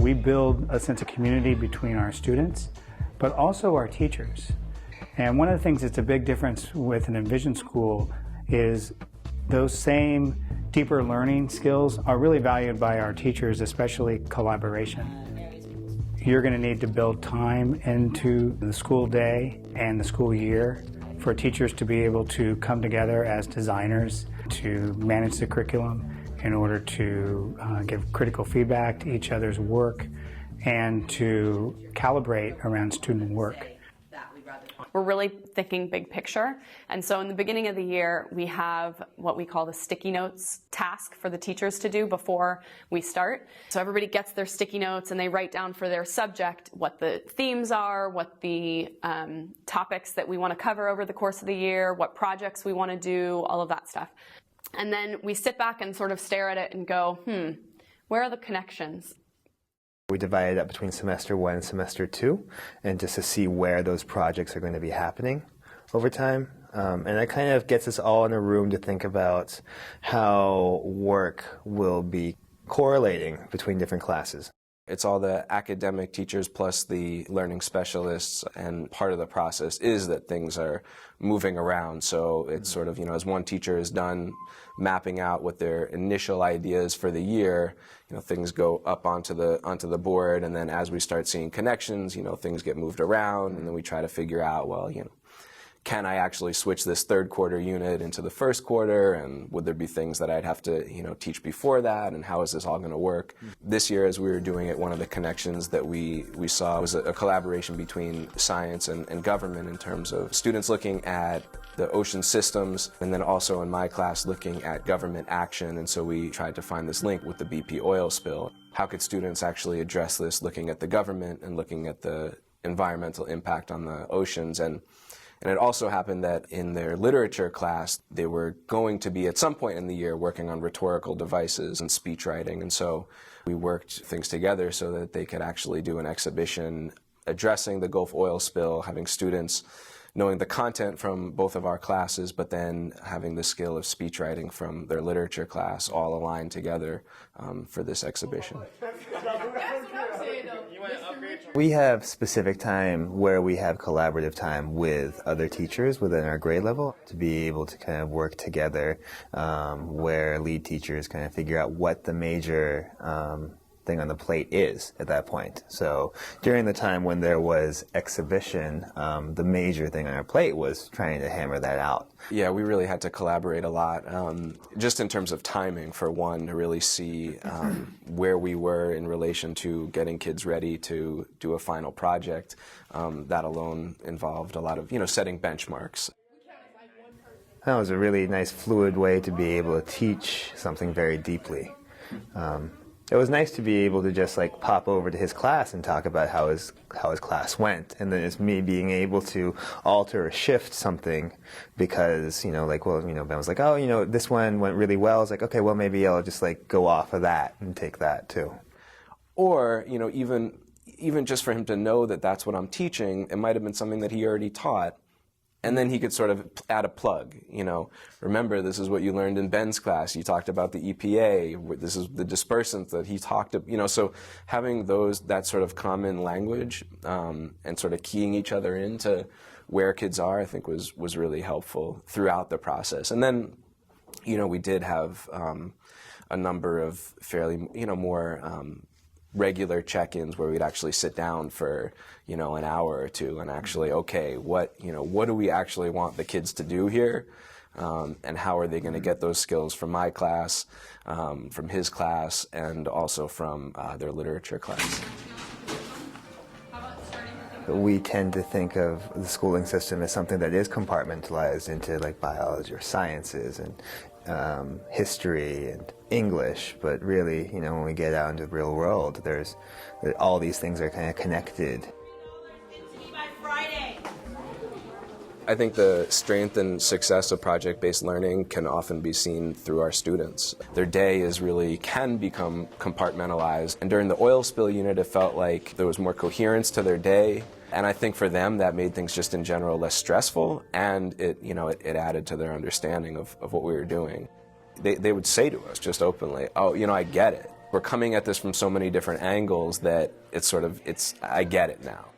We build a sense of community between our students, but also our teachers. And one of the things that's a big difference with an Envision school is those same deeper learning skills are really valued by our teachers, especially collaboration. You're going to need to build time into the school day and the school year for teachers to be able to come together as designers to manage the curriculum in order to give critical feedback to each other's work and to calibrate around student work. We're really thinking big picture, and so in the beginning of the year we have what we call the sticky notes task for the teachers to do before we start. So everybody gets their sticky notes and they write down for their subject what the themes are, what the topics that we want to cover over the course of the year, what projects we want to do, all of that stuff. And then we sit back and sort of stare at it and go, where are the connections? We divided it up between semester 1 and semester 2, and just to see where those projects are going to be happening over time. And that kind of gets us all in a room to think about how work will be correlating between different classes. It's all the academic teachers plus the learning specialists, and part of the process is that things are moving around. So it's sort of, as one teacher is done mapping out what their initial ideas for the year, things go up onto the board, and then as we start seeing connections, things get moved around, and then we try to figure out, well, can I actually switch this third quarter unit into the first quarter, and would there be things that I'd have to teach before that, and how is this all going to work? This year, as we were doing it, one of the connections that we saw was a collaboration between science and government in terms of students looking at the ocean systems, and then also in my class looking at government action. And so we tried to find this link with the BP oil spill. How could students actually address this, looking at the government and looking at the environmental impact on the oceans? And it also happened that in their literature class, they were going to be at some point in the year working on rhetorical devices and speech writing. And so we worked things together so that they could actually do an exhibition addressing the Gulf oil spill, having students knowing the content from both of our classes, but then having the skill of speech writing from their literature class all aligned together for this exhibition. We have specific time where we have collaborative time with other teachers within our grade level to be able to kind of work together, where lead teachers kind of figure out what the major thing on the plate is at that point. So during the time when there was exhibition, the major thing on our plate was trying to hammer that out. Yeah, we really had to collaborate a lot, just in terms of timing, for one, to really see where we were in relation to getting kids ready to do a final project. That alone involved a lot of, setting benchmarks. That was a really nice fluid way to be able to teach something very deeply. It was nice to be able to just pop over to his class and talk about how his class went, and then it's me being able to alter or shift something because Ben was like, oh, this one went really well. It's like, okay, well, maybe I'll just go off of that and take that too. Or even just for him to know that that's what I'm teaching, it might have been something that he already taught. And then he could sort of add a plug, remember, this is what you learned in Ben's class. You talked about the EPA. This is the dispersants that he talked about, so having that sort of common language and sort of keying each other into where kids are, I think was really helpful throughout the process. And then, we did have a number of fairly, more regular check-ins where we'd actually sit down for an hour or two and actually, okay, what do we actually want the kids to do here, and how are they going to get those skills from my class, from his class, and also from their literature class. We tend to think of the schooling system as something that is compartmentalized into biology or sciences and history and English, but really, when we get out into the real world, all these things are kind of connected. I think the strength and success of project-based learning can often be seen through our students. Their day can become compartmentalized, and during the oil spill unit it felt like there was more coherence to their day, and I think for them that made things just in general less stressful, and it added to their understanding of what we were doing. They would say to us just openly, oh, I get it. We're coming at this from so many different angles that I get it now.